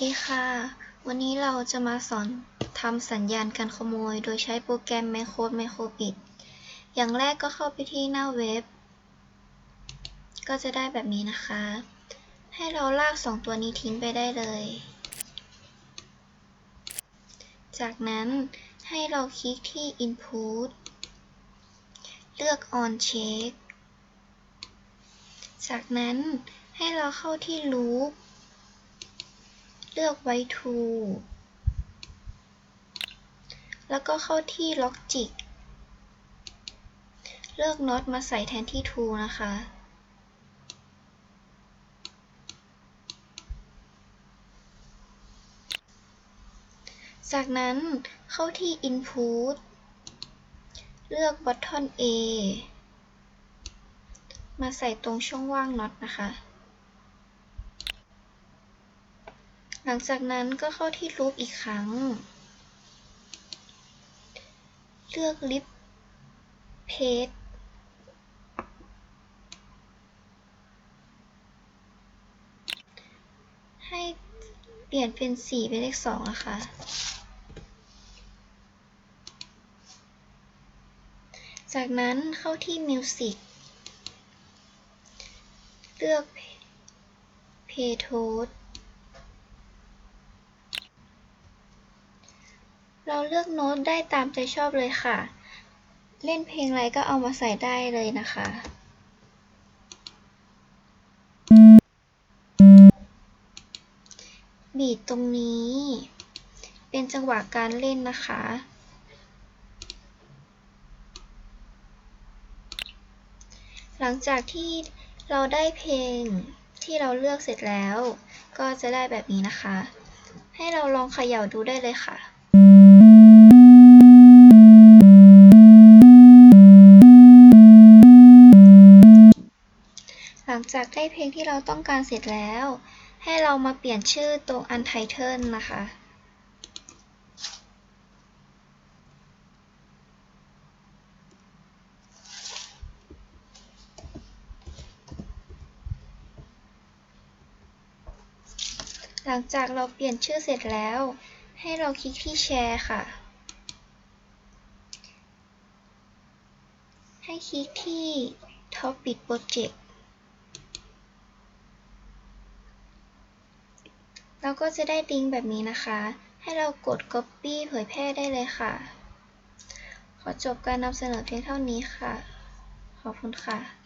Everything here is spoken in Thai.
ดีค่ะวันนี้เราจะมาสอนทำสัญญาณการขโมยโดยใช้โปรแกรม MicroBit อย่างแรกก็เข้าไปที่หน้าเว็บก็จะได้แบบนี้นะคะให้เราลาก2ตัวนี้ทิ้งไปได้เลยจากนั้นให้เราคลิกที่ Input เลือก On Check จากนั้นให้เราเข้าที่ Loop เลือก While True แล้วก็เข้าที่ Logic เลือก Not มาใส่แทนที่ True นะคะจากนั้นเข้าที่ Input เลือก Button A มาใส่ตรงช่องว่าง Not นะคะหลังจากนั้นก็เข้าที่ Loop อีกครั้งเลือก Replace ให้เปลี่ยนเป็น4เป็นเลข2นะคะจากนั้นเข้าที่ Music เลือก Play Tone เราเลือกโน้ตได้ตามใจชอบเลยค่ะเล่นเพลงอะไรก็เอามาใส่ได้เลยนะคะบีทตรงนี้เป็นจังหวะการเล่นนะคะหลังจากที่เราได้เพลงที่เราเลือกเสร็จแล้วก็จะได้แบบนี้นะคะให้เราลองเขย่าดูได้เลยค่ะหลังจากได้เพลงที่เราต้องการเสร็จแล้วให้เรามาเปลี่ยนชื่อตรง Untitled นะคะหลังจากเราเปลี่ยนชื่อเสร็จแล้วให้เราคลิกที่แชร์ค่ะให้คลิกที่ Topic Project เราก็จะได้ลิงก์แบบนี้นะคะให้เรากด Copy เผยแพร่ได้เลยค่ะขอจบการนำเสนอเพียงเท่านี้ค่ะขอบคุณค่ะ